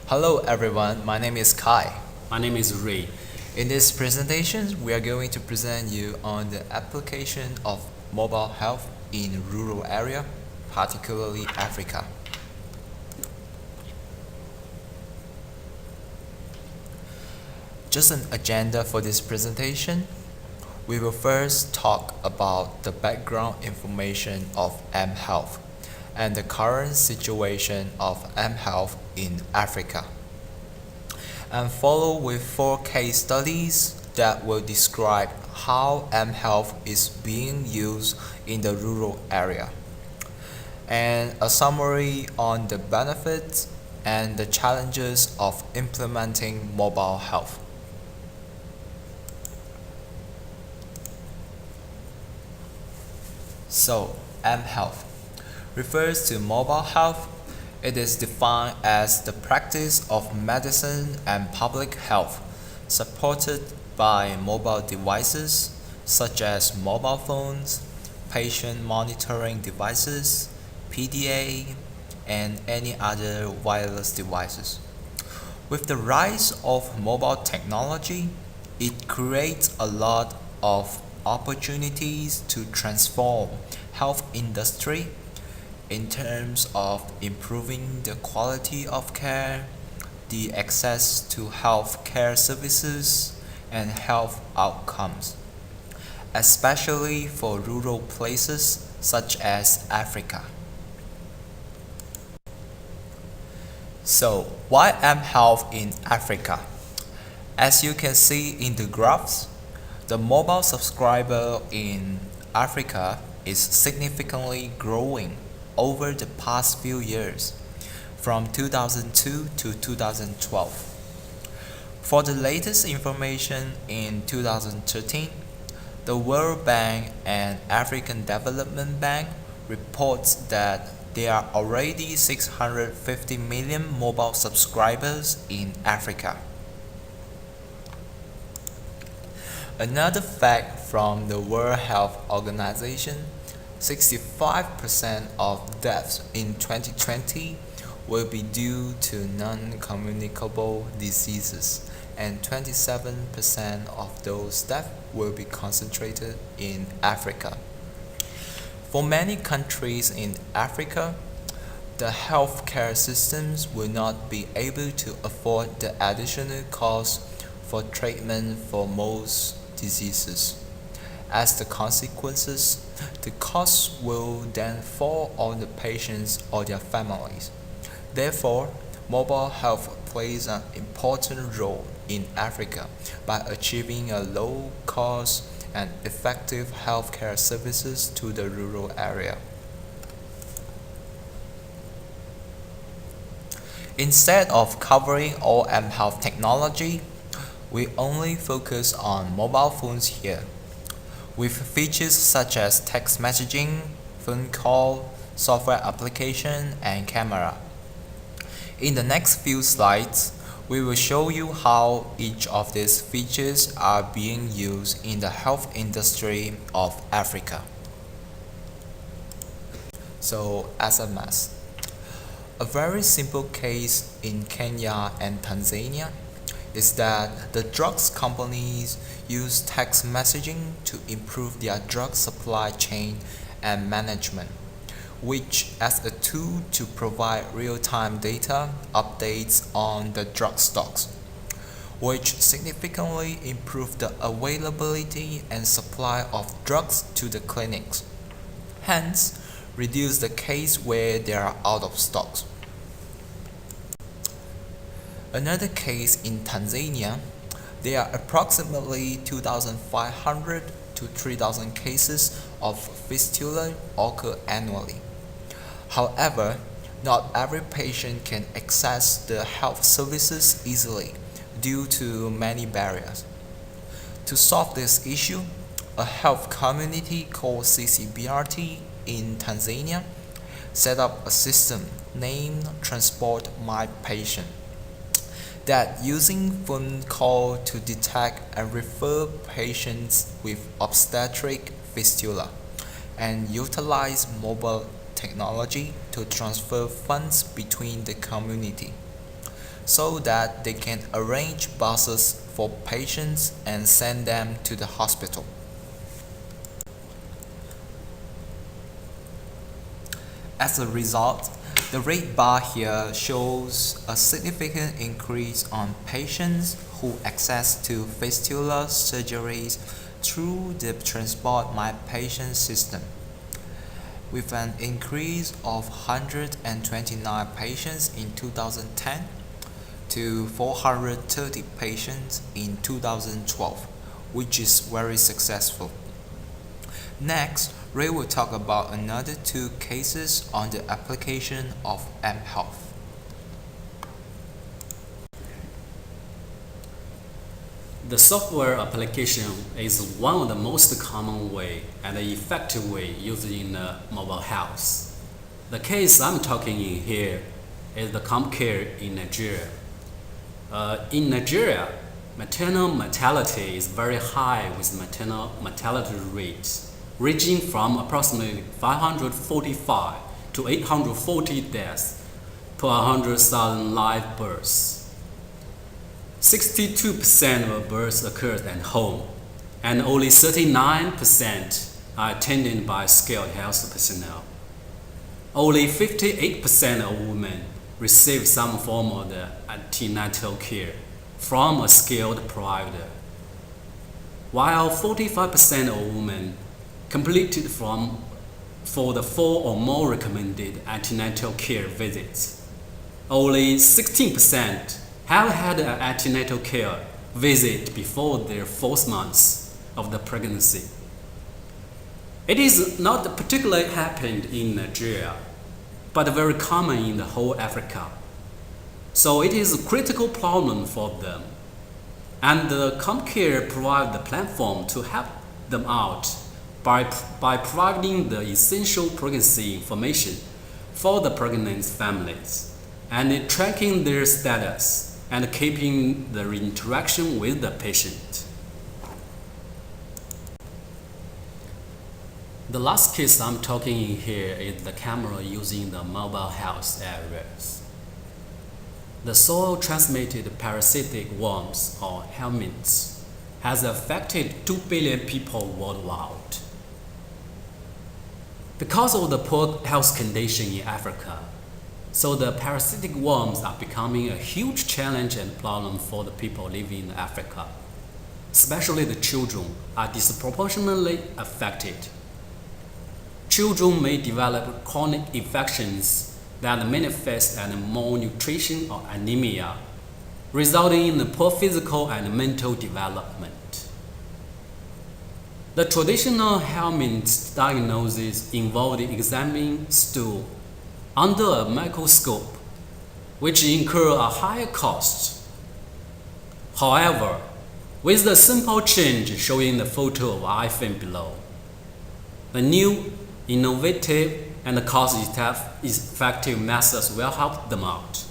Hello everyone, my name is Kai. My name is Ray. In this presentation, we are going to present you on the application of mobile health in rural area, particularly Africa. Just an agenda for this presentation. We will first talk about the background information of mHealth and the current situation of mHealth in Africa, and follow with 4 case studies that will describe how mHealth is being used in the rural area, and a summary on the benefits and the challenges of implementing mobile health. So, mHealth refers to mobile health. It is defined as the practice of medicine and public health supported by mobile devices such as mobile phones, patient monitoring devices, PDA, and any other wireless devices. With the rise of mobile technology, it creates a lot of opportunities to transform health industry in terms of improving the quality of care, the access to health care services, and health outcomes, especially for rural places such as Africa. So, why mHealth in Africa? As you can see in the graphs, the mobile subscriber in Africa is significantly growing over the past few years, from 2002 to 2012. For the latest information in 2013, the World Bank and African Development Bank reports that there are already 650 million mobile subscribers in Africa. Another fact from the World Health Organization, 65% of deaths in 2020 will be due to non-communicable diseases, and 27% of those deaths will be concentrated in Africa. For many countries in Africa, the healthcare systems will not be able to afford the additional cost for treatment for most diseases. As the consequences, the costs will then fall on the patients or their families. Therefore, mobile health plays an important role in Africa by achieving a low cost and effective healthcare services to the rural area. Instead of covering all mHealth technology, we only focus on mobile phones here, with features such as text messaging, phone call, software application, and camera. In the next few slides, we will show you how each of these features are being used in the health industry of Africa. So, SMS. A very simple case in Kenya and Tanzania is that the drugs companies use text messaging to improve their drug supply chain and management, which as a tool to provide real-time data updates on the drug stocks, which significantly improve the availability and supply of drugs to the clinics, hence reduce the case where they are out of stocks. Another case in Tanzania, there are approximately 2,500 to 3,000 cases of fistula occur annually. However, not every patient can access the health services easily due to many barriers. To solve this issue, a health community called CCBRT in Tanzania set up a system named Transport My Patient that using phone call to detect and refer patients with obstetric fistula and utilize mobile technology to transfer funds between the community. so that they can arrange buses for patients and send them to the hospital. As a result, the red bar here shows a significant increase on patients who access to fistula surgeries through the Transport My Patient system, with an increase of 129 patients in 2010 to 430 patients in 2012, which is very successful. Next, Ray will talk about another two cases on the application of eHealth. The software application is one of the most common way and effective way used in the mobile health. The case I'm talking in here is the CompCare in Nigeria. In Nigeria, maternal mortality is very high with maternal mortality rates ranging from approximately 545 to 840 deaths per 100,000 live births. 62% of births occurs at home, and only 39% are attended by skilled health personnel. Only 58% of women receive some form of the antenatal care from a skilled provider, while 45% of women completed for the 4 or more recommended antenatal care visits. Only 16% have had an antenatal care visit before their 4th month of the pregnancy. It is not particularly happened in Nigeria, but very common in the whole Africa. So it is a critical problem for them. And the CompCare provides the platform to help them out by providing the essential pregnancy information for the pregnant families and tracking their status and keeping the interaction with the patient. The last case I'm talking in here is the camera using the mobile health areas. The soil-transmitted parasitic worms or helminths has affected 2 billion people worldwide. Because of the poor health condition in Africa, so the parasitic worms are becoming a huge challenge and problem for the people living in Africa. Especially the children are disproportionately affected. Children may develop chronic infections that manifest as malnutrition or anemia, resulting in poor physical and mental development. The traditional helminth diagnosis involved examining stool under a microscope, which incur a higher cost. However, with the simple change showing the photo of iPhone below, the new, innovative, and cost-effective methods will help them out.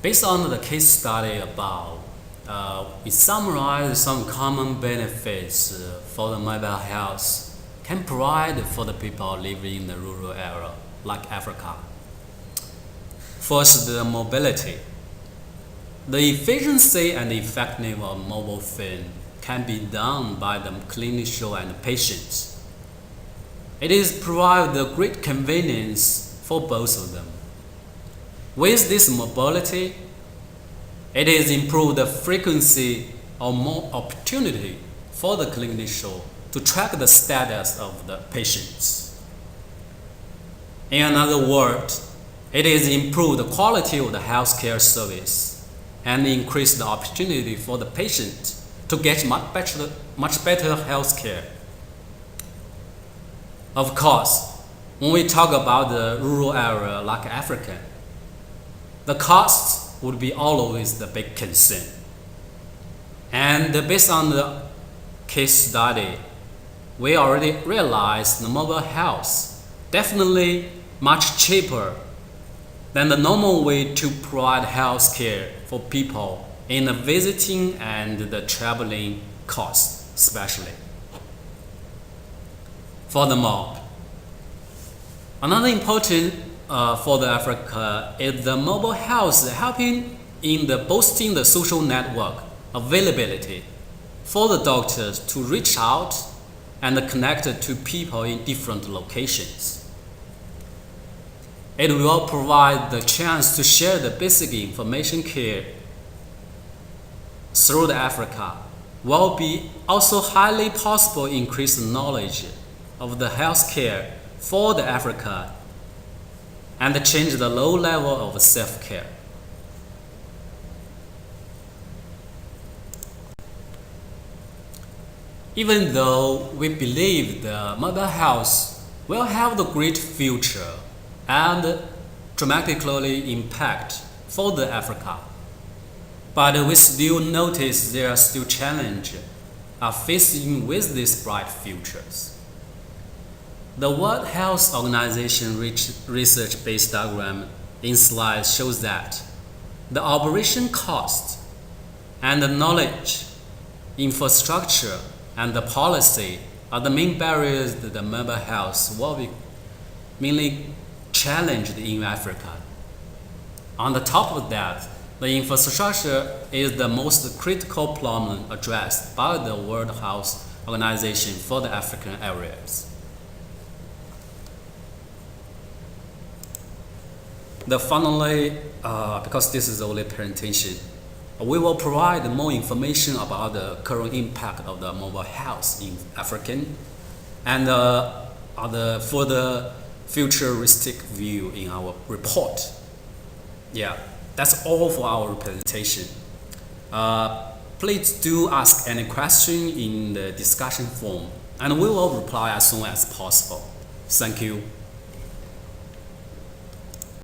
Based on the case study above, we summarize some common benefits for the mobile health can provide for the people living in the rural area like Africa. First, the mobility. The efficiency and effectiveness of mobile phone can be done by the clinician and patients. It is provide the great convenience for both of them. With this mobility, it is improved the frequency or more opportunity for the clinician to track the status of the patients. In another word, it is improved the quality of the healthcare service and increase the opportunity for the patient to get much better healthcare. Of course, when we talk about the rural area like Africa, the costs would be always the big concern. And based on the case study, we already realized the mobile health definitely much cheaper than the normal way to provide health care for people in the visiting and the traveling costs especially. Furthermore, Another important for the Africa is the mobile health helping in the boosting the social network availability for the doctors to reach out and connect to people in different locations. It will provide the chance to share the basic information care through the Africa, will be also highly possible increase knowledge of the healthcare for the Africa and change the low level of self-care. Even though we believe the mobile health will have the great future and dramatically impact for the Africa, but we still notice there are still challenges facing with these bright futures. The World Health Organization research-based diagram in slide shows that the operation cost and the knowledge, infrastructure, and the policy are the main barriers that the mobile health will be mainly challenged in Africa. On the top of that, the infrastructure is the most critical problem addressed by the World Health Organization for the African areas. Finally, because this is only presentation, we will provide more information about the current impact of the mobile health in African and other further futuristic view in our report. Yeah, that's all for our presentation. Please do ask any question in the discussion forum, and we will reply as soon as possible. Thank you.